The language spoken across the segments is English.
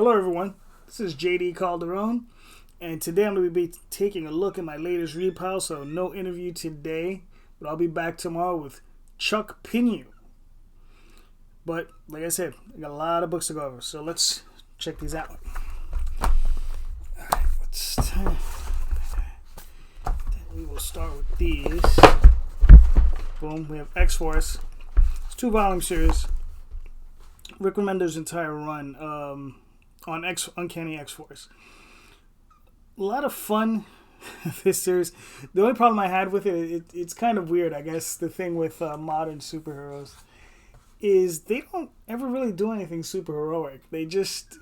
Hello, everyone. This is JD Calderon, and today I'm going to be taking a look at my latest read pile. So, no interview today, but I'll be back tomorrow with Chuck Pinu. But, like I said, I got a lot of books to go over, so let's check these out. Alright, we will start with these. Boom, we have X-Force. It's a 2-volume series. Rick Remender's entire run on Uncanny X-Force. A lot of fun, this series. The only problem I had with it's kind of weird, I guess, the thing with modern superheroes, is they don't ever really do anything super heroic. They just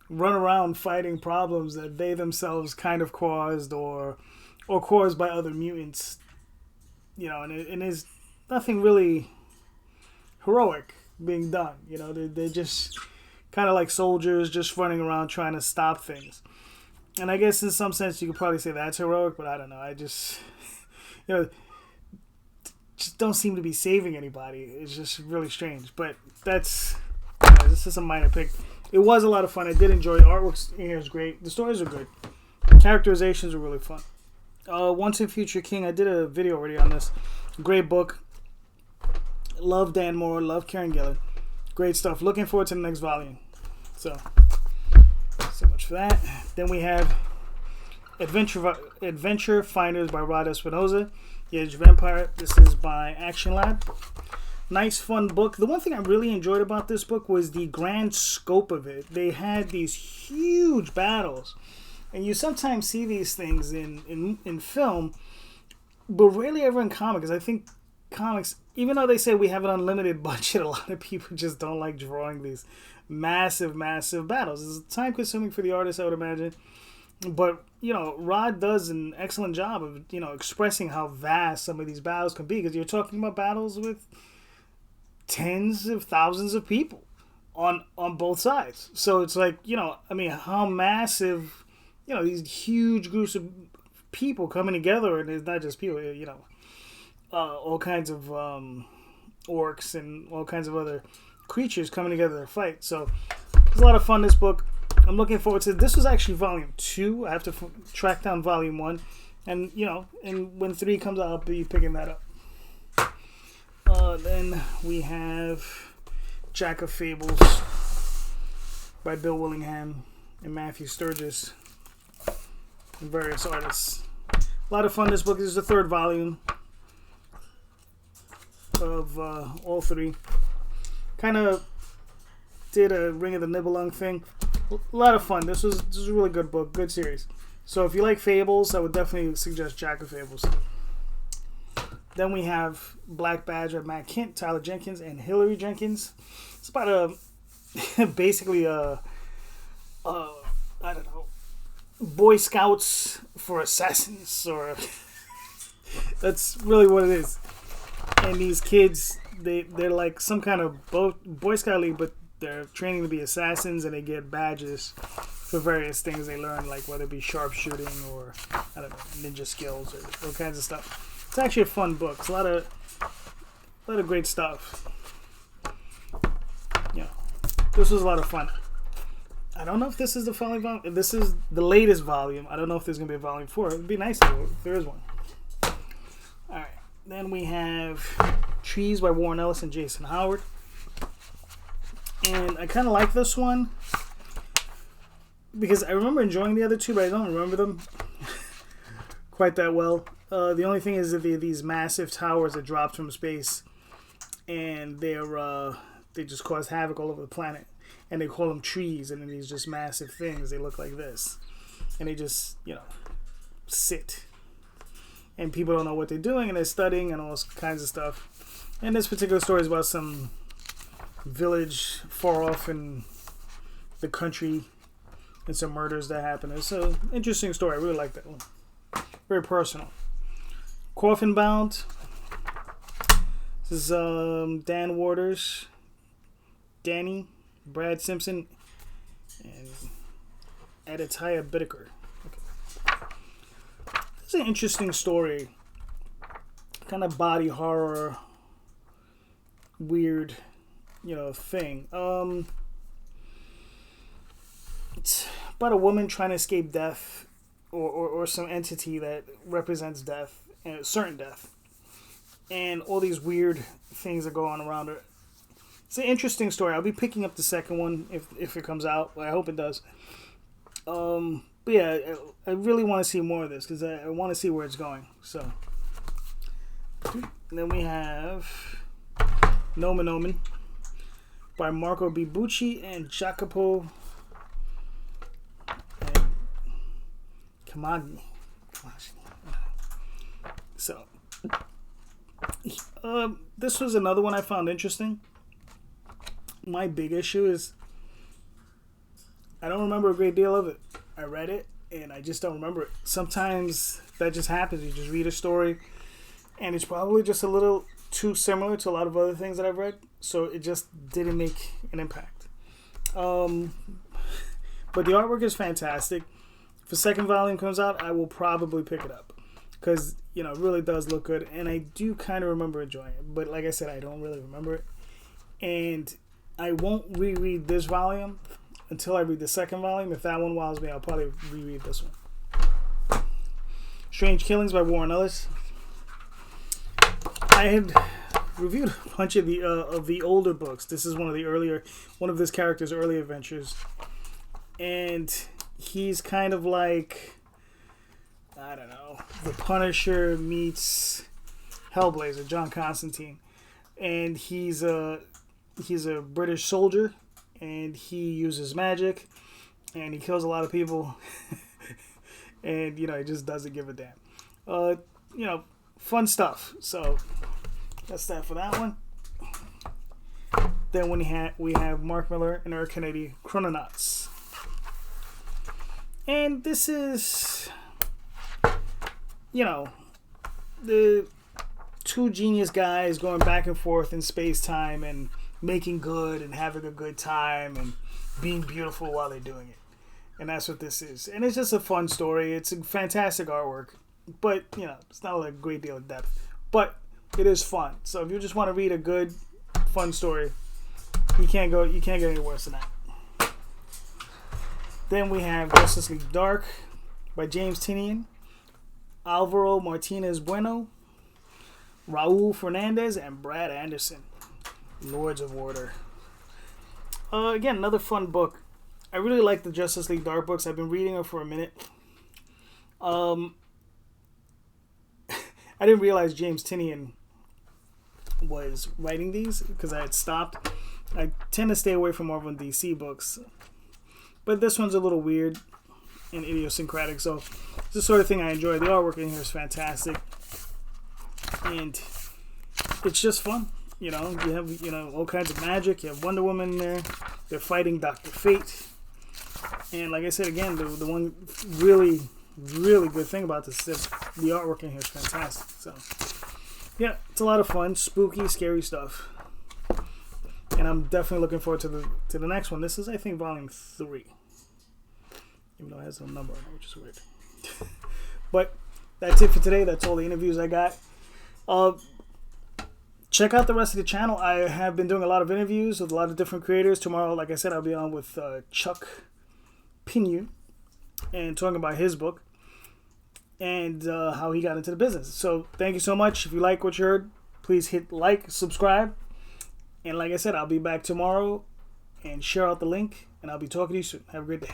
run around fighting problems that they themselves kind of caused or caused by other mutants. You know, and there's nothing really heroic being done. You know, they're just kind of like soldiers just running around trying to stop things. And I guess in some sense you could probably say that's heroic, but I don't know. I just, just don't seem to be saving anybody. It's just really strange. But that's, this is a minor pick. It was a lot of fun. I did enjoy it. The artwork in here is great. The stories are good. Characterizations are really fun. Once and Future King, I did a video already on this. Great book. Love Dan Moore. Love Karen Gillan. Great stuff. Looking forward to the next volume. So much for that. Then we have Adventure Finders by Rod Espinosa. The Edge of Empire. This is by Action Lab. Nice, fun book. The one thing I really enjoyed about this book was the grand scope of it. They had these huge battles. And you sometimes see these things in film, but rarely ever in comics. Because I think comics, even though they say we have an unlimited budget, a lot of people just don't like drawing these massive battles. It's time consuming for the artist, I would imagine, but Rod does an excellent job of expressing how vast some of these battles can be, because you're talking about battles with tens of thousands of people on both sides. So it's like, how massive, these huge groups of people coming together, and it's not just people, all kinds of orcs and all kinds of other creatures coming together to fight. So it's a lot of fun, this book. I'm looking forward to it. This was actually volume 2. I have to track down volume 1. And, and when 3 comes out, I'll be picking that up. Then we have Jack of Fables by Bill Willingham and Matthew Sturgis and various artists. A lot of fun, this book. This is the 3rd volume of all 3. Kind of did a Ring of the Nibelung thing. A lot of fun. This was a really good book, good series. So if you like Fables, I would definitely suggest Jack of Fables. Then we have Black Badge by Matt Kint, Tyler Jenkins, and Hillary Jenkins. It's about basically I don't know, Boy Scouts for assassins, or that's really what it is. And these kids, they're like some kind of Boy Scout league, but they're training to be assassins, and they get badges for various things they learn, like whether it be sharpshooting or, I don't know, ninja skills or all kinds of stuff. It's actually a fun book. It's a lot of great stuff. This was a lot of fun. I don't know if this is the final volume. This is the latest volume. I don't know if there's going to be a volume 4. It would be nice if there is one. Alright. Then we have Trees by Warren Ellis and Jason Howard. And I kind of like this one because I remember enjoying the other 2, but I don't remember them quite that well. The only thing is that they're these massive towers that drop from space, and they just cause havoc all over the planet. And they call them trees, and then these just massive things. They look like this, and they just sit. And people don't know what they're doing, and they're studying and all kinds of stuff. And this particular story is about some village far off in the country and some murders that happen. It's an interesting story. I really like that one. Very personal. Coffin Bound. This is Dan Waters, Danny, Brad Simpson, and Aditya Bittaker. Okay. This is an interesting story. Kind of body horror, weird, thing. about a woman trying to escape death, or some entity that represents death, and certain death, and all these weird things that go on around her. It's an interesting story. I'll be picking up the second one if it comes out. I hope it does. But yeah, I really want to see more of this because I want to see where it's going. So, and then we have Nomen Omen by Marco Bibucci and Jacopo and Kamagi. So, this was another one I found interesting. My big issue is I don't remember a great deal of it. I read it and I just don't remember it. Sometimes that just happens. You just read a story and it's probably just a little too similar to a lot of other things that I've read, so it just didn't make an impact. But the artwork is fantastic. If the second volume comes out, I will probably pick it up because, you know, it really does look good, and I do kind of remember enjoying it. But like I said, I don't really remember it, and I won't reread this volume until I read the second volume. If that one wows me, I'll probably reread this one. Strange Killings by Warren Ellis. I had reviewed a bunch of the older books. This is one of this character's early adventures, and he's kind of like, I don't know, the Punisher meets Hellblazer, John Constantine, and he's a British soldier, and he uses magic, and he kills a lot of people, and you know, he just doesn't give a damn. You know, fun stuff. So that's that for that one. Then we have Mark Miller and Eric Kennedy, Chrononauts. And this is, you know, the two genius guys going back and forth in space-time and making good and having a good time and being beautiful while they're doing it. And that's what this is. And it's just a fun story. It's a fantastic artwork. But, you know, it's not a great deal of depth. But it is fun. So if you just want to read a good, fun story, you can't get any worse than that. Then we have Justice League Dark by James Tynion, Alvaro Martinez Bueno, Raul Fernandez, and Brad Anderson. Lords of Order. Again, another fun book. I really like the Justice League Dark books. I've been reading them for a minute. I didn't realize James Tynion was writing these because I had stopped. I tend to stay away from Marvel and DC books, but this one's a little weird and idiosyncratic, so it's the sort of thing I enjoy. The artwork in here is fantastic, and it's just fun. You know, you have, you know, all kinds of magic. You have Wonder Woman in there. They're fighting Dr. Fate, and like I said again, the one really good thing about this is the artwork in here is fantastic. So yeah, it's a lot of fun, spooky, scary stuff. And I'm definitely looking forward to the next one. This is, I think, volume 3. Even though it has a number on it, which is weird. But that's it for today. That's all the interviews I got. Check out the rest of the channel. I have been doing a lot of interviews with a lot of different creators. Tomorrow, like I said, I'll be on with Chuck Pinu and talking about his book and how he got into the business. So thank you so much. If you like what you heard, please hit like, subscribe. And like I said, I'll be back tomorrow, and share out the link, and I'll be talking to you soon. Have a great day.